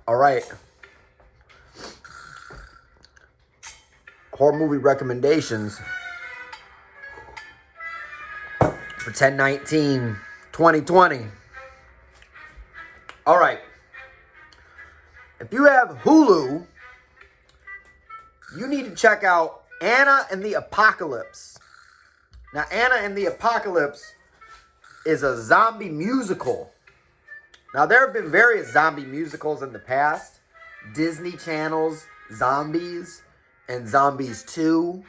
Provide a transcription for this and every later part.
All right. Horror movie recommendations for 10/19/2020. All right. If you have Hulu, you need to check out Anna and the Apocalypse. Now, Anna and the Apocalypse is a zombie musical. Now, there have been various zombie musicals in the past. Disney Channel's Zombies and Zombies 2.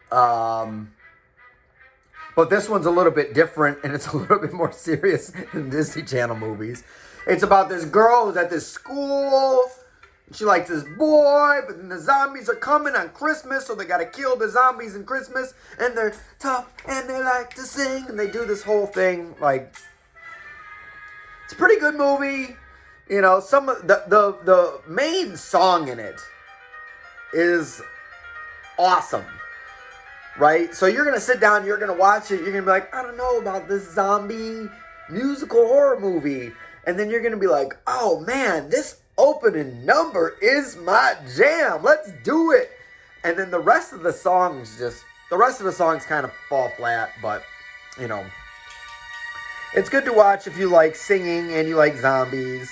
But this one's a little bit different, and it's a little bit more serious than Disney Channel movies. It's about this girl who's at this school. She likes this boy, but then the zombies are coming on Christmas, so they gotta kill the zombies in Christmas, and they're tough, and they like to sing, and they do this whole thing, like, it's a pretty good movie. You know, some of the main song in it is awesome, right? So you're gonna sit down, you're gonna watch it, you're gonna be like, I don't know about this zombie musical horror movie, and then you're gonna be like, oh man, this opening number is my jam. Let's do it. And then the rest of the songs kind of fall flat, but you know, it's good to watch if you like singing and you like zombies.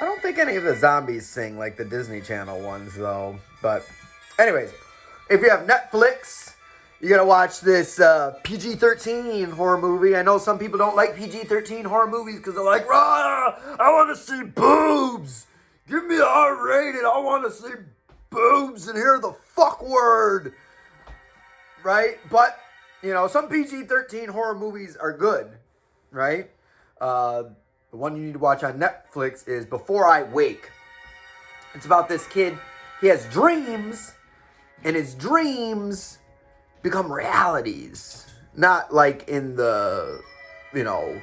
I don't think any of the zombies sing like the Disney Channel ones though. But anyways, if you have Netflix, you gotta watch this PG-13 horror movie. I know some people don't like PG-13 horror movies because they're like, rah, I want to see boobs. Give me R-rated. I want to see boobs and hear the fuck word. Right? But, you know, some PG-13 horror movies are good. Right? The one you need to watch on Netflix is Before I Wake. It's about this kid. He has dreams, and his dreams become realities. Not like in the, you know,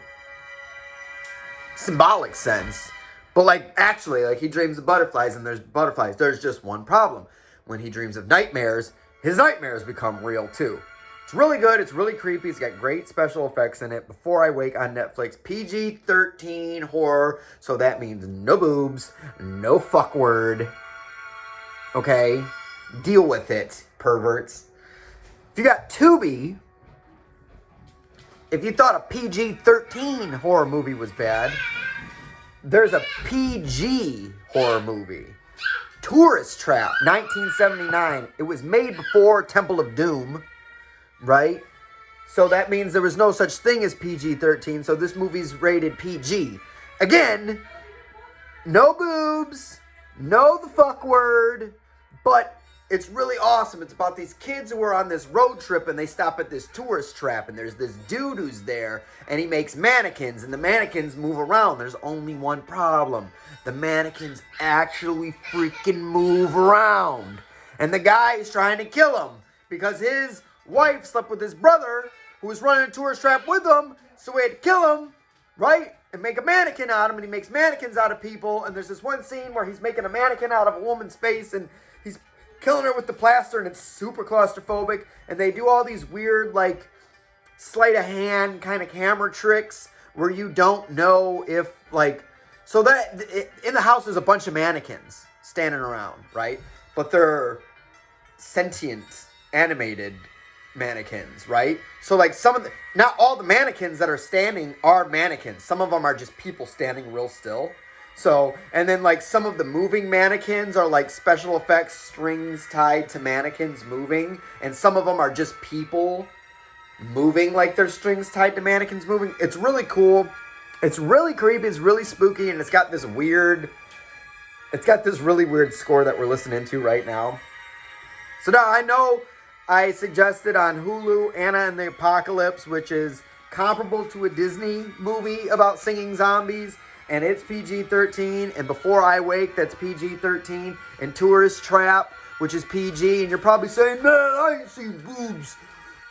symbolic sense. But like, actually, like he dreams of butterflies and there's butterflies. There's just one problem. When he dreams of nightmares, his nightmares become real too. It's really good. It's really creepy. It's got great special effects in it. Before I Wake on Netflix. PG-13 horror. So that means no boobs, no fuck word. Okay? Deal with it, perverts. If you got Tubi, if you thought a PG-13 horror movie was bad, there's a PG horror movie. Tourist Trap, 1979. It was made before Temple of Doom, right? So that means there was no such thing as PG-13, so this movie's rated PG. Again, no boobs, no the fuck word, but it's really awesome. It's about these kids who are on this road trip and they stop at this tourist trap and there's this dude who's there and he makes mannequins and the mannequins move around. There's only one problem. The mannequins actually freaking move around. And the guy is trying to kill him because his wife slept with his brother who was running a tourist trap with him, so he had to kill him, right? And make a mannequin out of him, and he makes mannequins out of people. And there's this one scene where he's making a mannequin out of a woman's face and he's killing her with the plaster, and it's super claustrophobic, and they do all these weird, like, sleight of hand kind of camera tricks where you don't know if, like, so that, in the house there's a bunch of mannequins standing around, right? But they're sentient, animated mannequins, right? So, like, not all the mannequins that are standing are mannequins. Some of them are just people standing real still. So, and then like some of the moving mannequins are like special effects strings tied to mannequins moving. And some of them are just people moving like there's strings tied to mannequins moving. It's really cool. It's really creepy. It's really spooky. And it's got this really weird score that we're listening to right now. So now I know I suggested on Hulu Anna and the Apocalypse, which is comparable to a Disney movie about singing zombies. And it's PG-13, and Before I Wake, that's PG-13, and Tourist Trap, which is PG, and you're probably saying, man, I ain't seen boobs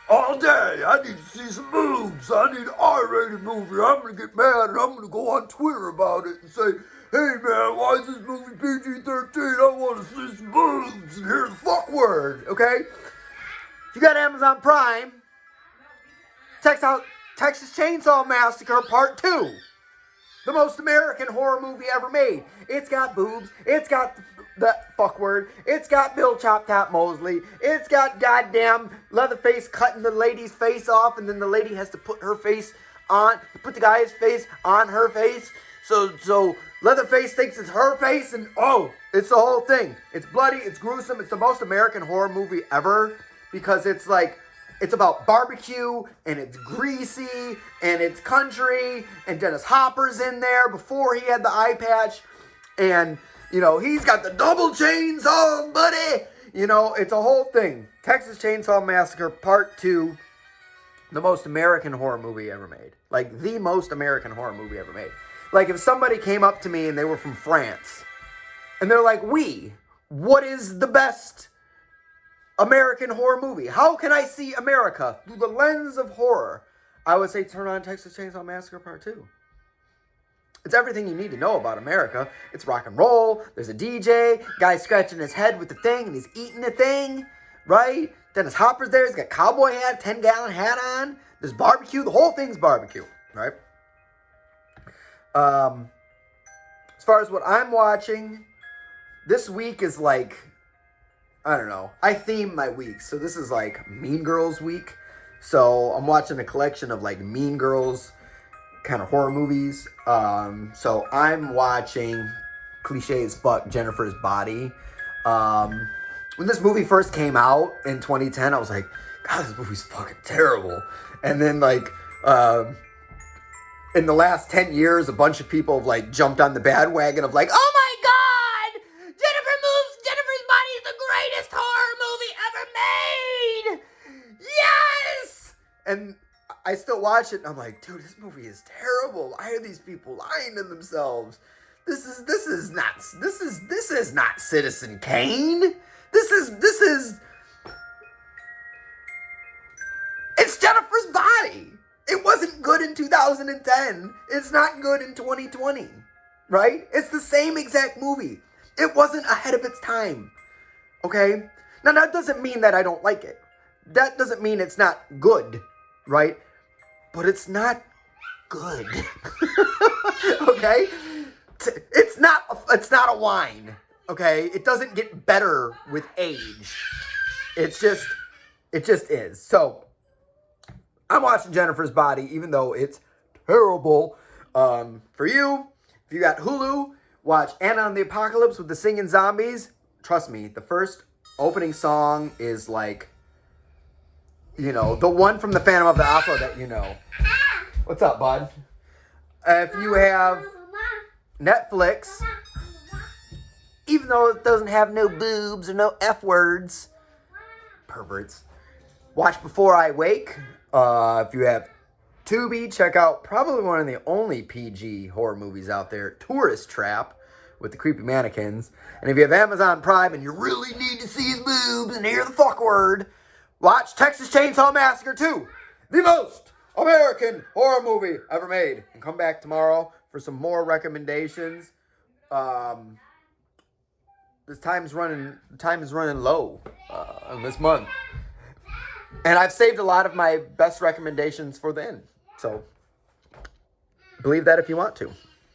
all day. I need to see some boobs. I need an R-rated movie. I'm going to get mad, and I'm going to go on Twitter about it and say, hey, man, why is this movie PG-13? I want to see some boobs and hear the fuck word, okay? If you got Amazon Prime, check out Texas Chainsaw Massacre Part 2. the most American horror movie ever made. It's got boobs. It's got the fuck word. It's got Bill Chop Top Mosley. It's got goddamn Leatherface cutting the lady's face off, and then the lady has to put the guy's face on her face. So Leatherface thinks it's her face, and it's the whole thing. It's bloody, it's gruesome, it's the most American horror movie ever, because it's like, it's about barbecue, and it's greasy, and it's country, and Dennis Hopper's in there before he had the eye patch, and, you know, he's got the double chainsaw, buddy! You know, it's a whole thing. Texas Chainsaw Massacre Part 2, the most American horror movie ever made. Like, the most American horror movie ever made. Like, if somebody came up to me and they were from France, and they're like, what is the best American horror movie? How can I see America through the lens of horror? I would say turn on Texas Chainsaw Massacre Part 2. It's everything you need to know about America. It's rock and roll. There's a DJ. Guy scratching his head with the thing, and he's eating the thing, right? Dennis Hopper's there. He's got cowboy hat, 10-gallon hat on. There's barbecue. The whole thing's barbecue, right? As far as what I'm watching, this week is like, I don't know. I theme my weeks. So this is like Mean Girls week. So I'm watching a collection of like Mean Girls kind of horror movies. So I'm watching, cliche as fuck, Jennifer's Body. When this movie first came out in 2010, I was like, God, this movie's fucking terrible. And then like, in the last 10 years, a bunch of people have like jumped on the bandwagon of like, oh my God, Jennifer's Body is the greatest horror movie ever made. Yes. And I still watch it and I'm like, dude, this movie is terrible. Why are these people lying to themselves? This is not Citizen Kane. It's Jennifer's Body. It wasn't good in 2010. It's not good in 2020, right? It's the same exact movie. It wasn't ahead of its time, okay? Now, that doesn't mean that I don't like it. That doesn't mean it's not good, right? But it's not good, okay? It's not a wine, okay? It doesn't get better with age. It just is. So, I'm watching Jennifer's Body, even though it's terrible. For you, if you got Hulu, watch Anna and the Apocalypse with the singing zombies. Trust me, the first opening song is like, you know, the one from the Phantom of the Opera that you know. What's up, bud? If you have Netflix, even though it doesn't have no boobs or no F words, perverts, watch Before I Wake. If you have Tubi, check out probably one of the only PG horror movies out there, Tourist Trap, with the creepy mannequins. And if you have Amazon Prime and you really need to see his boobs and hear the fuck word, watch Texas Chainsaw Massacre 2, the most American horror movie ever made. And come back tomorrow for some more recommendations. This time is running low this month. And I've saved a lot of my best recommendations for the end. So, believe that if you want to.